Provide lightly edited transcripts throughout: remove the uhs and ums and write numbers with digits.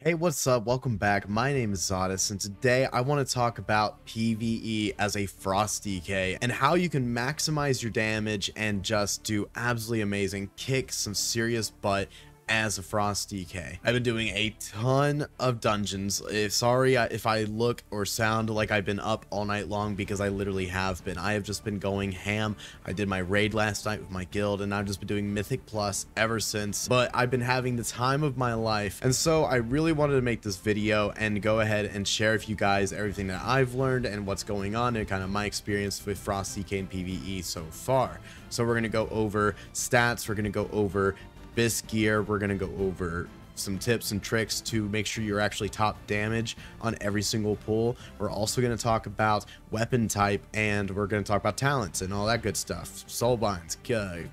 Hey, what's up? Welcome back. My name is Zadis, and today I want to talk about PvE as a Frost DK and how you can maximize your damage and just do absolutely amazing, kick some serious butt as a Frost DK. I've been doing a ton of dungeons. Sorry if I look or sound like I've been up all night long, because I literally have been. I have just been going ham. I did my raid last night with my guild, and I've just been doing Mythic Plus ever since. But I've been having the time of my life, and so I really wanted to make this video and go ahead and share with you guys everything that I've learned and what's going on and kind of my experience with Frost DK and PvE so far. So we're going to go over stats, we're going to go over Bisc gear, we're going to go over some tips and tricks to make sure you're actually top damage on every single pull. We're also going to talk about weapon type, and we're going to talk about talents and all that good stuff, soulbinds,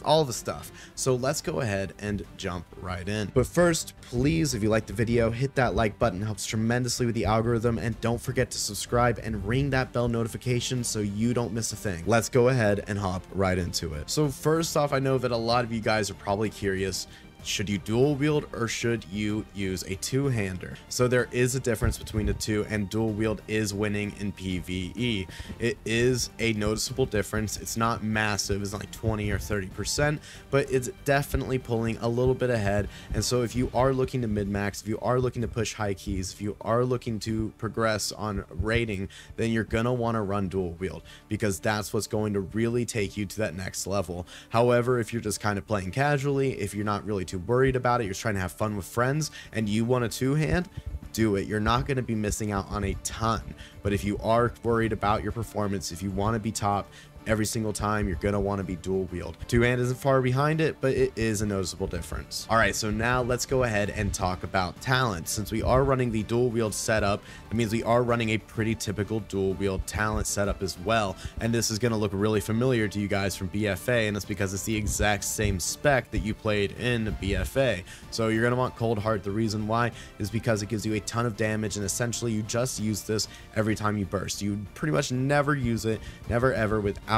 all the stuff. So let's go ahead and jump right in. But first, please, if you like the video, hit that like button. It helps tremendously with the algorithm, and don't forget to subscribe and ring that bell notification so you don't miss a thing. Let's go ahead and hop right into it. So first off, I know that a lot of you guys are probably curious, should you dual wield or should you use a two-hander? So there is a difference between the two, and dual wield is winning in PvE. It is a noticeable difference. It's not massive, it's not like 20 or 30%, but it's definitely pulling a little bit ahead. And so if you are looking to min-max, if you are looking to push high keys, if you are looking to progress on rating, then you're gonna want to run dual wield, because that's what's going to really take you to that next level. However, if you're just kind of playing casually, if you're not really too worried about it, you're trying to have fun with friends, and you want a two-hand, do it. You're not going to be missing out on a ton. But if you are worried about your performance, if you want to be top every single time, you're going to want to be dual wield. Two-hand isn't far behind it, but it is a noticeable difference. All right, so now let's go ahead and talk about talent. Since we are running the dual wield setup, that means we are running a pretty typical dual wield talent setup as well. And this is going to look really familiar to you guys from BFA, and that's because it's the exact same spec that you played in BFA. So you're going to want Cold Heart. The reason why is because it gives you a ton of damage, and essentially you just use this every time you burst. You pretty much never use it, never ever, without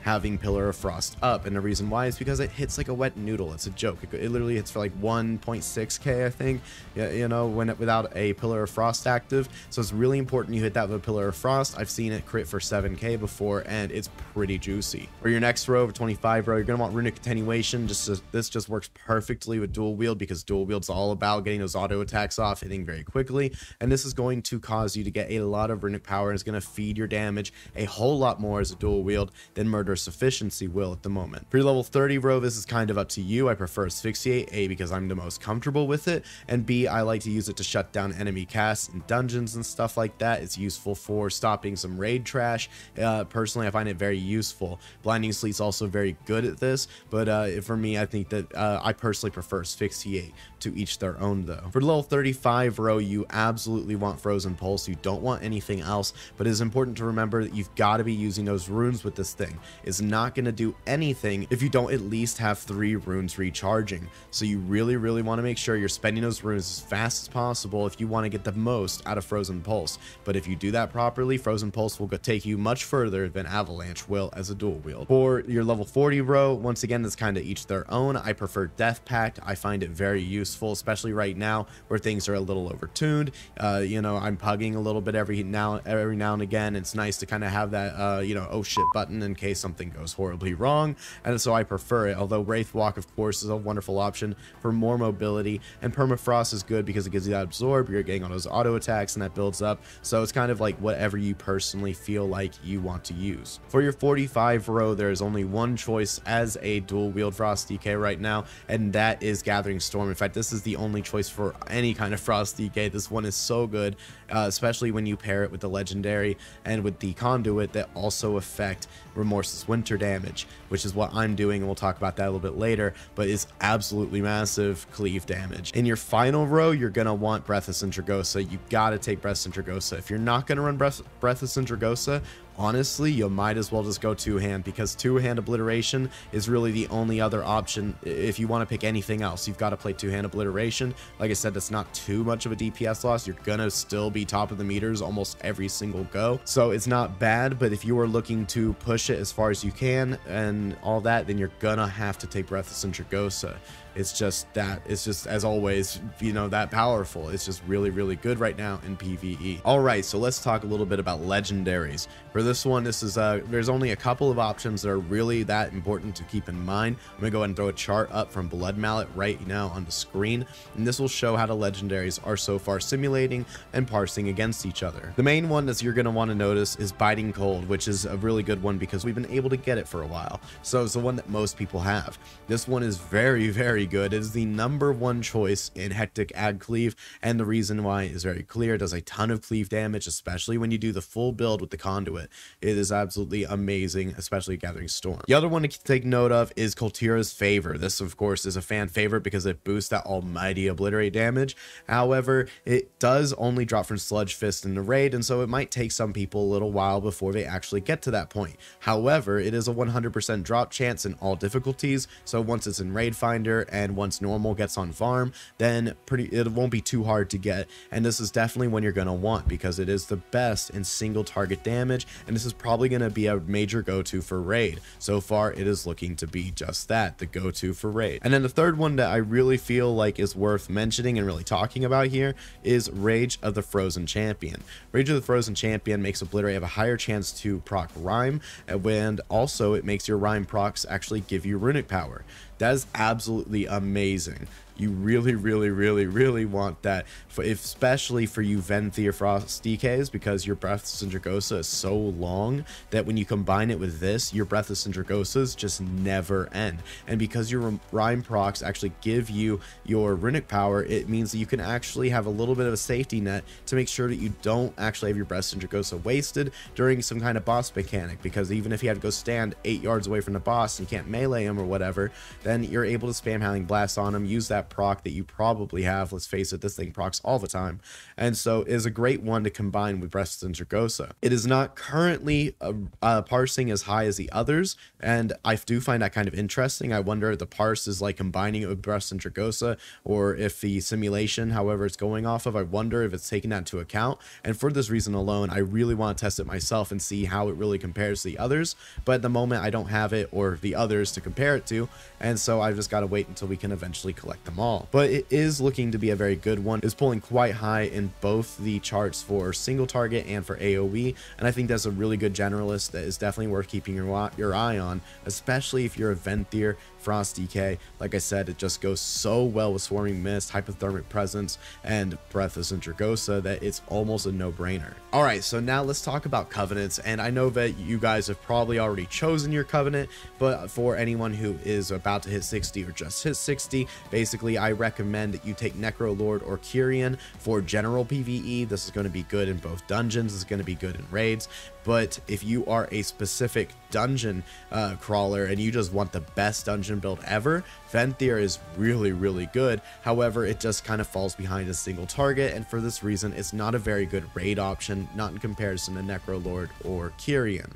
having Pillar of Frost up. And the reason why is because it hits like a wet noodle. It's a joke. It literally hits for like 1.6k, I think, you know, without a Pillar of Frost active. So it's really important you hit that with a Pillar of Frost. I've seen it crit for 7k before, and it's pretty juicy. For your next row of 25 row, you're gonna want Runic Attenuation. This just works perfectly with dual wield, because dual wield's all about getting those auto attacks off, hitting very quickly, and this is going to cause you to get a lot of runic power, and it's going to feed your damage a whole lot more as a dual wield than Murder Sufficiency will at the moment. For your level 30 row, this is kind of up to you. I prefer Asphyxiate, A, because I'm the most comfortable with it, and B, I like to use it to shut down enemy casts in dungeons and stuff like that. It's useful for stopping some raid trash. Personally, I find it very useful. Blinding Sleet's also very good at this, but for me, I think that I personally prefer Asphyxiate. To each their own though. For level 35 row, you absolutely want Frozen Pulse. You don't want anything else, but it's important to remember that you've got to be using those runes with this thing. It's not going to do anything if you don't at least have 3 runes recharging. So you really want to make sure you're spending those runes as fast as possible if you want to get the most out of Frozen Pulse. But if you do that properly, Frozen Pulse will take you much further than Avalanche will as a dual wield. For your level 40 row, once again, that's kind of each their own. I prefer Death Pact. I find it very useful, especially right now where things are a little overtuned. You know, I'm pugging a little bit every now and again. It's nice to kind of have that you know, oh shit button in case something goes horribly wrong, and so I prefer it. Although Wraith Walk, of course, is a wonderful option for more mobility, and Permafrost is good because it gives you that absorb. You're getting all those auto attacks, and that builds up. So it's kind of like whatever you personally feel like you want to use. For your 45 row, there's only one choice as a dual wield Frost DK right now, and that is Gathering Storm. In fact, this is the only choice for any kind of Frost DK. This one is so good, especially when you pair it with the legendary and with the conduit that also affect Remorseless Winter damage, which is what I'm doing, and we'll talk about that a little bit later, but it's absolutely massive cleave damage. In your final row, you're gonna want Breath of Sindragosa. You gotta take Breath of Sindragosa. If you're not gonna run Breath of Sindragosa, honestly, you might as well just go two-hand, because two-hand obliteration is really the only other option. If you want to pick anything else, you've got to play two-hand obliteration. Like I said, that's not too much of a DPS loss. You're gonna still be top of the meters almost every single go, so it's not bad. But if you are looking to push it as far as you can and all that, then you're gonna have to take Breath of Sindragosa. it's just as always, you know, that powerful. It's just really, really good right now in PvE. All right, so let's talk a little bit about legendaries. For this one, there's only a couple of options that are really that important to keep in mind. I'm gonna go ahead and throw a chart up from Blood Mallet right now on the screen, and this will show how the legendaries are so far simulating and parsing against each other. The main one that you're gonna want to notice is Biting Cold, which is a really good one because we've been able to get it for a while. So it's the one that most people have. This one is very, very good. It is the #1 choice in Hectic Ag Cleave, and the reason why is very clear. It does a ton of cleave damage, especially when you do the full build with the conduit. It is absolutely amazing, especially Gathering Storm. The other one to take note of is Koltira's Favor. This, of course, is a fan favorite because it boosts that almighty obliterate damage. However, it does only drop from Sludge Fist in the raid, and so it might take some people a little while before they actually get to that point. However, it is a 100% drop chance in all difficulties, so once it's in Raid Finder and once normal gets on farm, then it won't be too hard to get, and this is definitely one you're going to want because it is the best in single target damage, and this is probably going to be a major go-to for raid. So far, it is looking to be just that, the go-to for raid. And then the third one that I really feel like is worth mentioning and really talking about here is Rage of the Frozen Champion. Rage of the Frozen Champion makes Obliterate have a higher chance to proc Rhyme, and also it makes your Rhyme procs actually give you runic power. That is absolutely amazing. You really, really, really, really want that, especially for you Venthyr Frost DKs, because your Breath of Sindragosa is so long that when you combine it with this, your Breath of Sindragosas just never end. And because your Rhyme procs actually give you your runic power, it means that you can actually have a little bit of a safety net to make sure that you don't actually have your Breath of Sindragosa wasted during some kind of boss mechanic, because even if you had to go stand 8 yards away from the boss and you can't melee him or whatever, then you're able to spam Howling Blast on him, use that proc that you probably have. Let's face it, this thing procs all the time, and so it is a great one to combine with Breath of Sindragosa. It is not currently parsing as high as the others, and I do find that kind of interesting. I wonder if the parse is like combining it with Breath of Sindragosa, or if the simulation, however it's going off of, I wonder if it's taking that into account. And for this reason alone, I really want to test it myself and see how it really compares to the others, but at the moment I don't have it or the others to compare it to, and so I've just got to wait until we can eventually collect them all. But it is looking to be a very good one. It's pulling quite high in both the charts for single target and for AoE, and I think that's a really good generalist that is definitely worth keeping your eye on, especially if you're a Venthyr Frost DK. Like I said, it just goes so well with Swarming Mist, Hypothermic Presence, and Breath of Sindragosa that it's almost a no-brainer. Alright, so now let's talk about covenants, and I know that you guys have probably already chosen your covenant, but for anyone who is about to hit 60 or just hit 60, basically I recommend that you take Necrolord or Kyrian for general PvE. This is going to be good in both dungeons, this is going to be good in raids, but if you are a specific dungeon crawler and you just want the best dungeon build ever, Venthyr is really, really good. However, it just kind of falls behind a single target, and for this reason, it's not a very good raid option, not in comparison to Necrolord or Kyrian.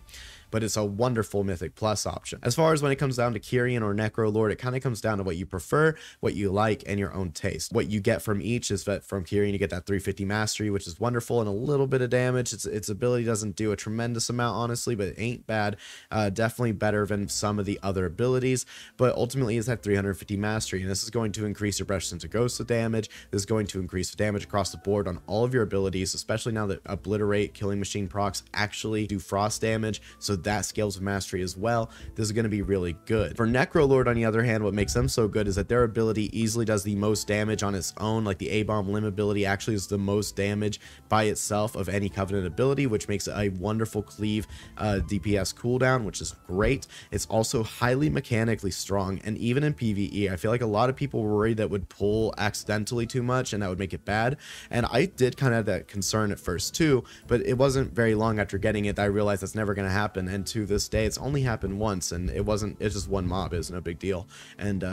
But it's a wonderful Mythic Plus option. As far as when it comes down to Kyrian or Necrolord, it kind of comes down to what you prefer, what you like, and your own taste. What you get from each is that from Kyrian, you get that 350 mastery, which is wonderful, and a little bit of damage. Its ability doesn't do a tremendous amount, honestly, but it ain't bad. Definitely better than some of the other abilities, but ultimately it's that 350 mastery, and this is going to increase your Breath of Sindragosa damage. This is going to increase the damage across the board on all of your abilities, especially now that Obliterate, Killing Machine procs actually do frost damage, so that scales with mastery as well. This is going to be really good. For Necrolord, on the other hand, what makes them so good is that their ability easily does the most damage on its own. Like the A-Bomb Limb ability actually is the most damage by itself of any Covenant ability, which makes it a wonderful cleave DPS cooldown, which is great. It's also highly mechanically strong, and even in PvE, I feel like a lot of people were worried that would pull accidentally too much and that would make it bad, and I did kind of have that concern at first too, but it wasn't very long after getting it that I realized that's never going to happen, and to this day it's only happened once, and it's just one mob, it's no big deal, and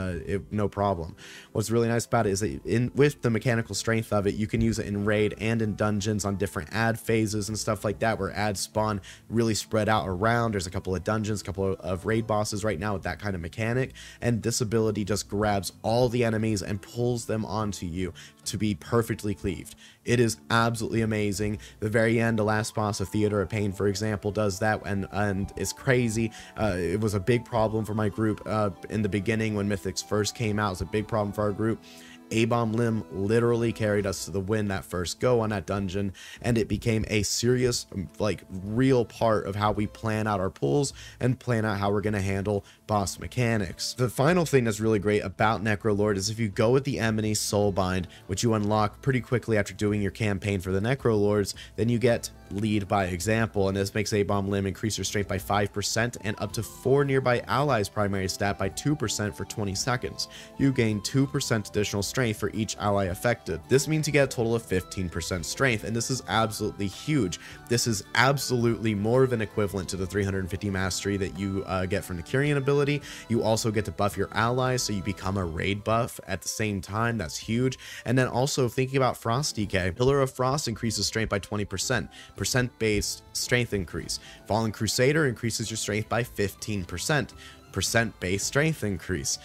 no problem. What's really nice about it is that with the mechanical strength of it, you can use it in raid and in dungeons on different ad phases and stuff like that, where ads spawn really spread out around. There's a couple of dungeons, a couple of raid bosses right now with that kind of mechanic, and this ability just grabs all the enemies and pulls them onto you to be perfectly cleaved. It is absolutely amazing. The very end, the last boss of Theater of Pain, for example, does that, and blend is crazy. It was a big problem for my group in the beginning when Mythics first came out. It was a big problem for our group. A-Bomb Limb literally carried us to the win that first go on that dungeon, and it became a serious, like, real part of how we plan out our pulls and plan out how we're going to handle boss mechanics. The final thing that's really great about Necrolord is if you go with the Emony Soulbind, which you unlock pretty quickly after doing your campaign for the Necrolords, then you get Lead by Example, and this makes A-Bomb Limb increase your strength by 5% and up to 4 nearby allies' primary stat by 2% for 20 seconds. You gain 2% additional strength for each ally affected. This means you get a total of 15% strength, and this is absolutely huge. This is absolutely more of an equivalent to the 350 mastery that you get from the Curian ability. You also get to buff your allies, so you become a raid buff at the same time. That's huge. And then also thinking about Frost DK, Pillar of Frost increases strength by 20%. Percent-based strength increase. Fallen Crusader increases your strength by 15%. Percent-based strength increase.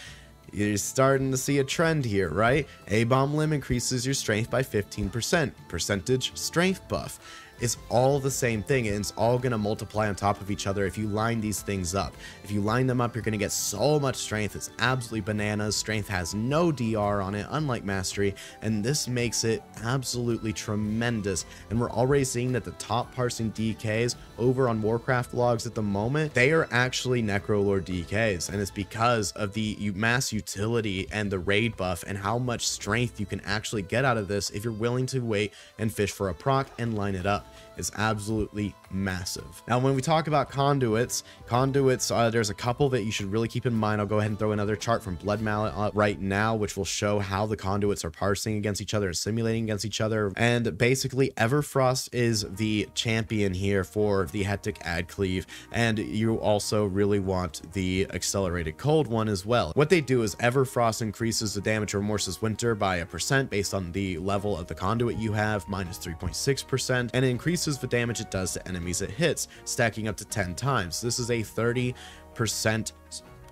You're starting to see a trend here, right? A-Bomb Limb increases your strength by 15%. Percentage strength buff. It's all the same thing, and it's all going to multiply on top of each other if you line these things up. If you line them up, you're going to get so much strength. It's absolutely bananas. Strength has no DR on it, unlike Mastery, and this makes it absolutely tremendous. And we're already seeing that the top parsing DKs over on Warcraft logs at the moment, they are actually Necrolord DKs, and it's because of the mass utility and the raid buff and how much strength you can actually get out of this if you're willing to wait and fish for a proc and line it up. Is absolutely massive. Now, when we talk about conduits, there's a couple that you should really keep in mind. I'll go ahead and throw another chart from Blood Mallet up right now, which will show how the conduits are parsing against each other and simulating against each other. And basically, Everfrost is the champion here for the Hectic Ad Cleave, and you also really want the Accelerated Cold one as well. What they do is Everfrost increases the damage of Remorseless Winter by 1% based on the level of the conduit you have, minus 3.6%, and it increases the damage it does to enemies it hits, stacking up to 10 times. This is a 30%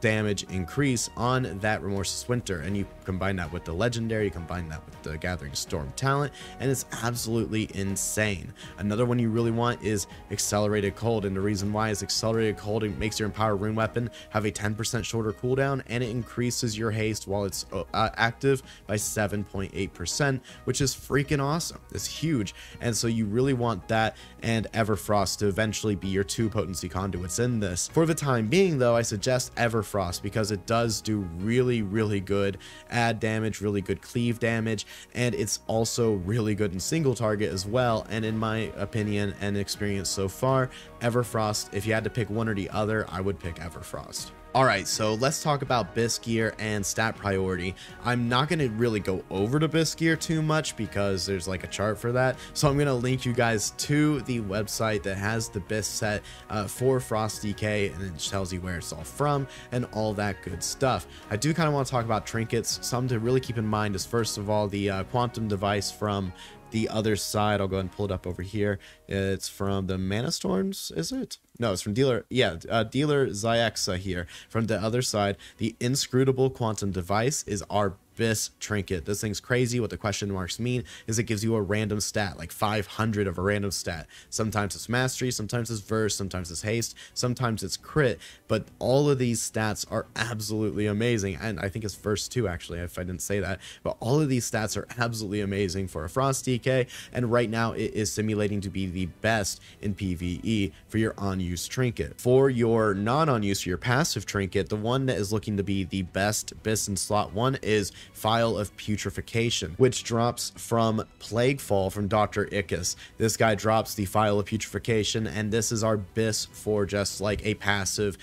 damage increase on that Remorseless Winter, and you combine that with the legendary, you combine that with the Gathering Storm talent, and it's absolutely insane. Another one you really want is Accelerated Cold, and the reason why is Accelerated Cold, it makes your Empower Rune Weapon have a 10% shorter cooldown, and it increases your haste while it's active by 7.8%, which is freaking awesome. It's huge, and so you really want that and Everfrost to eventually be your two potency conduits in this. For the time being, though, I suggest Everfrost because it does do really, really good add damage, really good cleave damage, and it's also really good in single target as well. And in my opinion and experience so far, Everfrost, if you had to pick one or the other, I would pick Everfrost. Alright, so let's talk about BIS gear and stat priority. I'm not going to really go over the BIS gear too much because there's like a chart for that. So I'm going to link you guys to the website that has the BIS set for Frost DK, and it tells you where it's all from and all that good stuff. I do kind of want to talk about trinkets. Something to really keep in mind is, first of all, the Quantum Device from the other side. I'll go ahead and pull it up over here. It's from the Mana Storms, is it? No, it's from Dealer. Yeah, Dealer Zyxa here. From the other side, the Inscrutable Quantum Device is our BIS trinket. This thing's crazy. What the question marks mean is it gives you a random stat, like 500 of a random stat. Sometimes it's mastery, sometimes it's verse, sometimes it's haste, sometimes it's crit, but all of these stats are absolutely amazing. And I think it's verse too, actually, if I didn't say that, but all of these stats are absolutely amazing for a Frost DK, and right now it is simulating to be the best in PvE for your on-use trinket. For your non-on-use, your passive trinket, the one that is looking to be the best BIS in slot 1 is Phial of Putrefaction, which drops from Plaguefall from Dr. Ickes. This guy drops the Phial of Putrefaction, and this is our BIS for just like a passive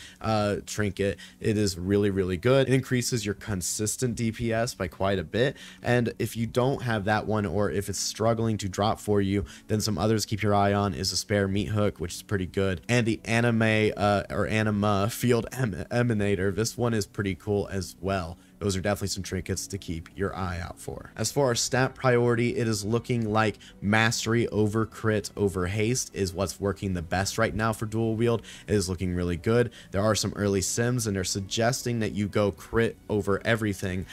trinket. It is really, really good. It increases your consistent DPS by quite a bit, and if you don't have that one, or if it's struggling to drop for you, then some others keep your eye on is a Spare Meat Hook, which is pretty good, and the Anima Field Emanator. This one is pretty cool as well. Those are definitely some trinkets to keep your eye out for. As for our stat priority, it is looking like mastery over crit over haste is what's working the best right now for dual wield. It is looking really good. There are some early sims, and they're suggesting that you go crit over everything.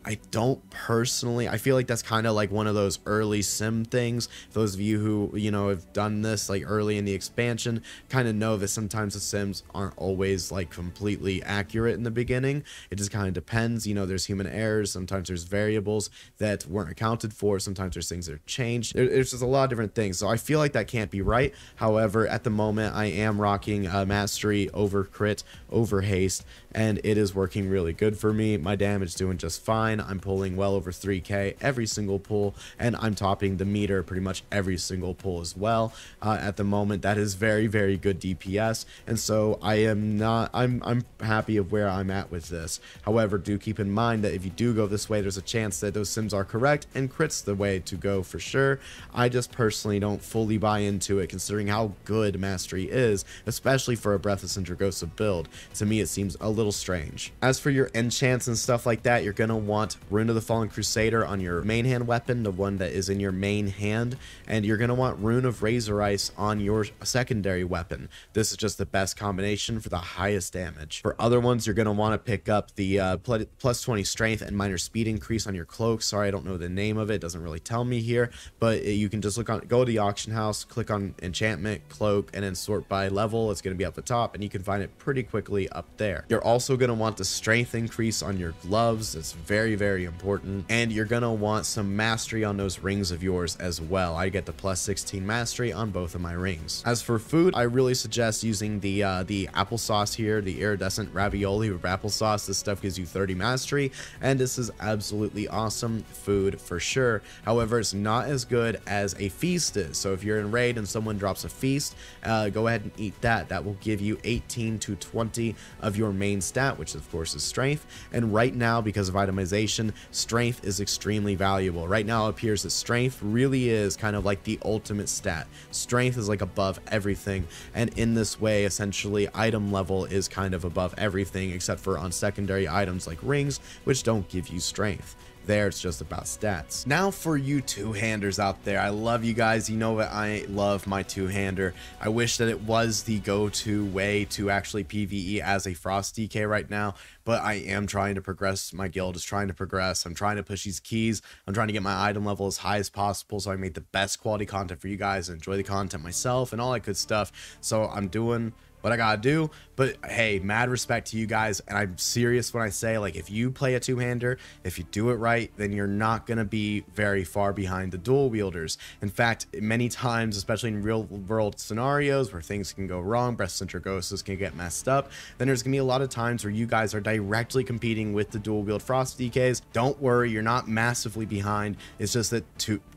I don't personally, I feel like that's kind of like one of those early sim things. Those of you who, you know, have done this like early in the expansion kind of know that sometimes the sims aren't always like completely accurate in the beginning. It just kind of depends, you know, there's human errors, sometimes there's variables that weren't accounted for, sometimes there's things that are changed. There's just a lot of different things, so I feel like that can't be right. However, at the moment I am rocking mastery over crit over haste, and it is working really good for me. My damage is doing just fine. I'm pulling well over 3k every single pull, and I'm topping the meter pretty much every single pull as well. At the moment, that is very, very good DPS, and so I'm happy of where I'm at with this. However, do keep in mind that if you do go this way, there's a chance that those sims are correct and crit's the way to go for sure. I just personally don't fully buy into it, considering how good mastery is, especially for a Breathless and Dragosa build. To me, it seems a little strange. As for your enchants and stuff like that, you're gonna want Rune of the Fallen Crusader on your main hand weapon, the one that is in your main hand, and you're gonna want Rune of Razor Ice on your secondary weapon. This is just the best combination for the highest damage. For other ones, you're gonna want to pick up the plus 20 strength and minor speed increase on your cloak. Sorry, I don't know the name of it, doesn't really tell me here, but you can just go to the auction house, click on enchantment, cloak, and then sort by level. It's going to be up the top, and you can find it pretty quickly up there. You're also going to want the strength increase on your gloves. It's very, very important. And you're going to want some mastery on those rings of yours as well. I get the plus 16 mastery on both of my rings. As for food, I really suggest using the applesauce here, the iridescent ravioli with applesauce. This stuff gives you 30 mastery, and this is absolutely awesome food for sure. However, it's not as good as a feast is. So if you're in raid and someone drops a feast, go ahead and eat that. That will give you 18 to 20 of your main stat, which of course is strength. And right now, because of itemization, strength is extremely valuable. Right now it appears that strength really is kind of like the ultimate stat. Strength is like above everything, and in this way, essentially, item level is kind of above everything except for on secondary items like rings, which don't give you strength. There, it's just about stats. Now for you two-handers out there, I love you guys. You know that I love my two-hander. I wish that it was the go-to way to actually PvE as a Frost DK right now, but I am trying to progress. My guild is trying to progress. I'm trying to push these keys. I'm trying to get my item level as high as possible so I make the best quality content for you guys and enjoy the content myself and all that good stuff. So I'm doing what I gotta do, but hey, mad respect to you guys, and I'm serious when I say, like, if you play a two-hander, if you do it right, then you're not gonna be very far behind the dual wielders. In fact, many times, especially in real world scenarios where things can go wrong, Breathless and Dragosas can get messed up, then there's gonna be a lot of times where you guys are directly competing with the dual wield Frost DKs. Don't worry, you're not massively behind. It's just that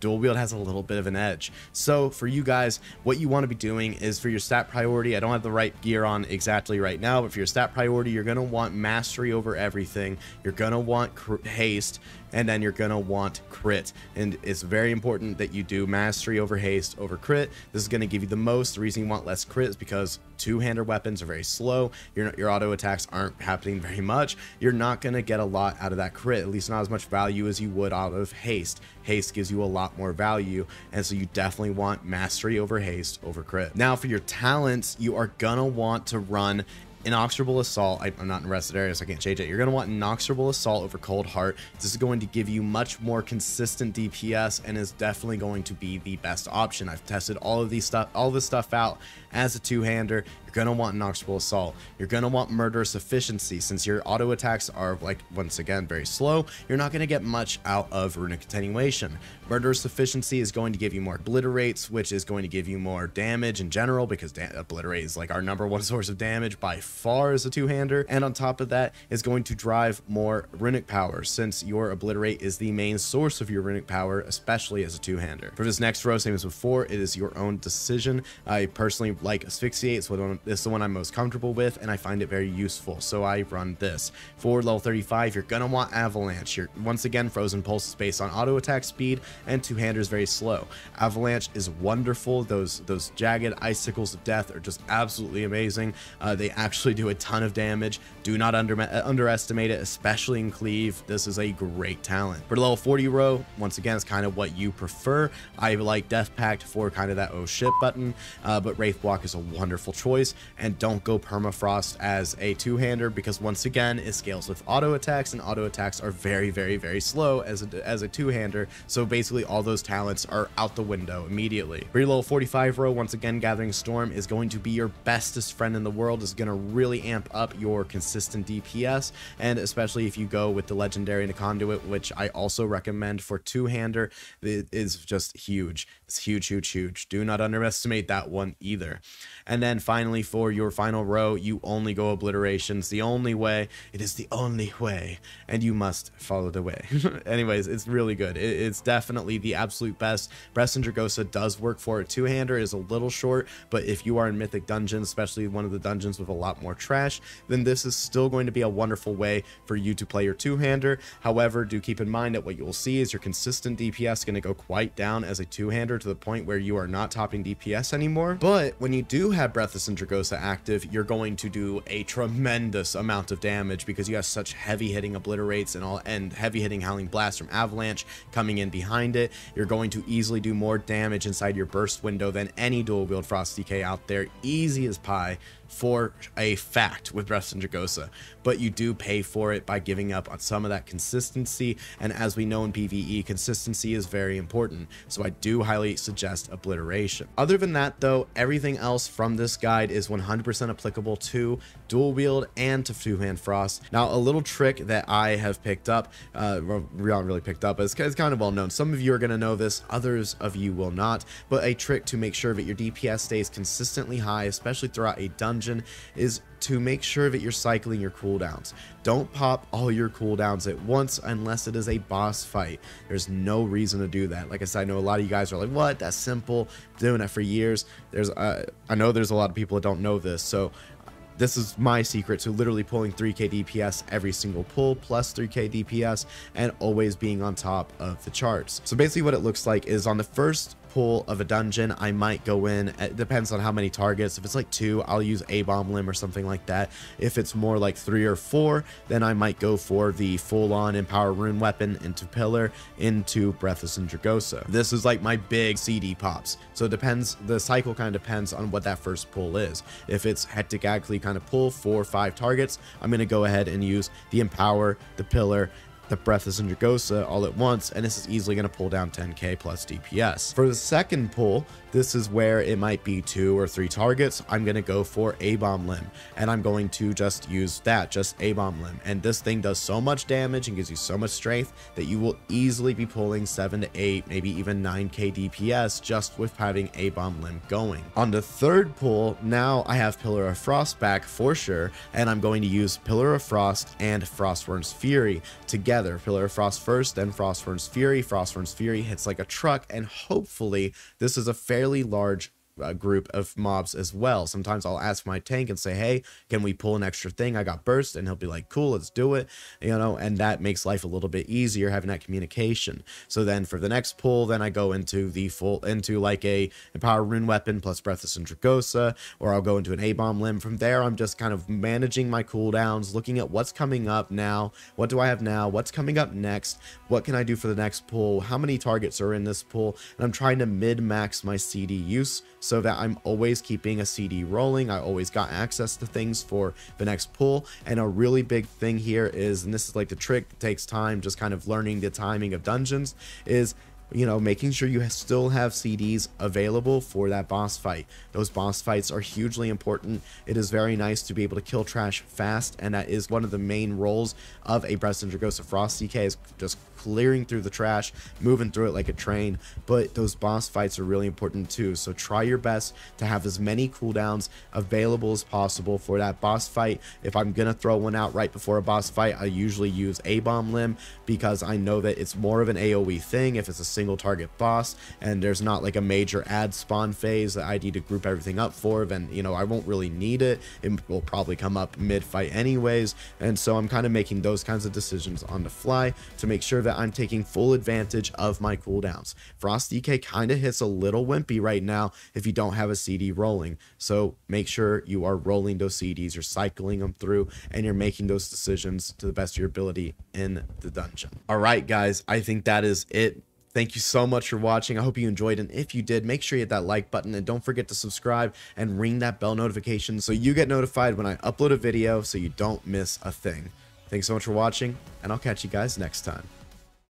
dual wield has a little bit of an edge. So for you guys, what you want to be doing is, for your stat priority, I don't have the right gear on exactly right now, but for your stat priority, you're going to want mastery over everything. You're going to want haste, and then you're going to want crit. And it's very important that you do mastery over haste over crit. This is going to give you the most. The reason you want less crit is because two-hander weapons are very slow. Your auto attacks aren't happening very much. You're not going to get a lot out of that crit, at least not as much value as you would out of haste. Haste gives you a lot more value, and so you definitely want mastery over haste over crit. Now for your talents, you are gonna want to run Inexorable Assault. I'm not in rested areas, so I can't change it. You're going to want Inexorable Assault over Cold Heart. This is going to give you much more consistent DPS and is definitely going to be the best option. I've tested all this stuff out as a two-hander. You're going to want Inexorable Assault. You're going to want Murderous Efficiency. Since your auto attacks are, like, once again, very slow, you're not going to get much out of Runic Attenuation. Murderous Efficiency is going to give you more Obliterates, which is going to give you more damage in general, because Obliterate is like our #1 source of damage by far as a two-hander. And on top of that, is going to drive more Runic power, since your Obliterate is the main source of your Runic power, especially as a two-hander. For this next row, same as before, it is your own decision. I personally like Asphyxiate. It's the one I'm most comfortable with, and I find it very useful, so I run this. For level 35, you're gonna want Avalanche. Once again, Frozen Pulse is based on auto attack speed, and two-hander is very slow. Avalanche is wonderful. Those jagged icicles of death are just absolutely amazing. They actually actually do a ton of damage. Do not underestimate it, especially in cleave. This is a great talent. For the level 40 row, once again, it's kind of what you prefer. I like Death Pact for kind of that oh shit button, but Wraith Walk is a wonderful choice. And don't go Permafrost as a two-hander, because once again, it scales with auto attacks, and auto attacks are very, very, very slow as a two-hander. So basically all those talents are out the window immediately. For your level 45 row, once again, Gathering Storm is going to be your bestest friend in the world. Is going to really amp up your consistent DPS, and especially if you go with the legendary and the conduit, which I also recommend for two-hander, it is just huge. It's huge, huge, huge. Do not underestimate that one either. And then finally, for your final row, you only go Obliterations. The only way. It is the only way, and you must follow the way. Anyways, it's really good. It's definitely the absolute best. Breath of Sindragosa does work for a two-hander. It is a little short, but if you are in Mythic Dungeons, especially one of the dungeons with a lot more trash, then this is still going to be a wonderful way for you to play your two-hander. However, do keep in mind that what you will see is your consistent DPS going to go quite down as a two-hander, to the point where you are not topping DPS anymore. But when you do have Breath of Sindragosa active, you're going to do a tremendous amount of damage, because you have such heavy hitting obliterates and heavy hitting Howling Blast from Avalanche coming in behind it. You're going to easily do more damage inside your burst window than any dual wield Frost DK out there, easy as pie, for a fact with Breath of Sindragosa. But you do pay for it by giving up on some of that consistency, and as we know in PvE, consistency is very important, so I do highly suggest Obliteration. Other than that though, everything else from this guide is 100% applicable to dual wield and to two-hand Frost. Now, a little trick that I have picked up, not really picked up, it's kind of well known. Some of you are going to know this, others of you will not, but a trick to make sure that your DPS stays consistently high, especially throughout a dungeon, is to make sure that you're cycling your cooldowns. Don't pop all your cooldowns at once unless it is a boss fight. There's no reason to do that. Like I said, I know a lot of you guys are like, what? That's simple. Doing it for years. I know there's a lot of people that don't know this, so this is my secret to literally pulling 3k DPS every single pull, plus 3k DPS, and always being on top of the charts. So basically what it looks like is on the first pull of a dungeon, I might go in, it depends on how many targets. If it's like 2, I'll use A-Bomb Limb or something like that. If it's more like 3 or 4, then I might go for the full-on Empower Rune Weapon into Pillar, into Breath of Sindragosa. This is like my big CD pops. So it depends, the cycle kind of depends on what that first pull is. If it's Hectic Aghalie kind of pull, 4 or 5 targets, I'm going to go ahead and use the Empower, the Pillar, the Breath of Sindragosa all at once, and this is easily going to pull down 10k plus DPS. For the second pull, this is where it might be 2 or 3 targets. I'm going to go for A-Bomb Limb, and I'm going to just use that, just A-Bomb Limb. And this thing does so much damage and gives you so much strength that you will easily be pulling 7 to 8, maybe even 9k DPS just with having A-Bomb Limb going. On the third pull, now I have Pillar of Frost back for sure, and I'm going to use Pillar of Frost and Frostwyrm's Fury together. Pillar of Frost first, then Frostwyrm's Fury. Frostwyrm's Fury hits like a truck, and hopefully this is a fairly large group of mobs as well. Sometimes I'll ask my tank and say, hey, can we pull an extra thing? I got burst, and he'll be like, cool, let's do it, you know, and that makes life a little bit easier having that communication. So then for the next pull, then I go into like a Empower Rune Weapon plus Breath of Sindragosa, or I'll go into an A-Bomb Limb. From there, I'm just kind of managing my cooldowns, looking at what's coming up now, what do I have now, what's coming up next, what can I do for the next pull, how many targets are in this pull, and I'm trying to mid-max my CD use so that I'm always keeping a CD rolling. I always got access to things for the next pull. And a really big thing here is, and this is like the trick that takes time, just kind of learning the timing of dungeons, is, you know, making sure you still have CDs available for that boss fight. Those boss fights are hugely important. It is very nice to be able to kill trash fast, and that is one of the main roles of a Breath of Sindragosa Frost DK, is just clearing through the trash, moving through it like a train. But those boss fights are really important too, so try your best to have as many cooldowns available as possible for that boss fight. If I'm gonna throw one out right before a boss fight, I usually use A-Bomb Limb, because I know that it's more of an AoE thing. If it's a single target boss, and there's not like a major ad spawn phase that I need to group everything up for, then, you know, I won't really need it. It will probably come up mid-fight anyways, and so I'm kind of making those kinds of decisions on the fly to make sure that I'm taking full advantage of my cooldowns. Frost DK kind of hits a little wimpy right now if you don't have a CD rolling, so make sure you are rolling those CDs, you're cycling them through, and you're making those decisions to the best of your ability in the dungeon. All right, guys, I think that is it. Thank you so much for watching. I hope you enjoyed, and if you did, make sure you hit that like button, and don't forget to subscribe and ring that bell notification so you get notified when I upload a video so you don't miss a thing. Thanks so much for watching, and I'll catch you guys next time.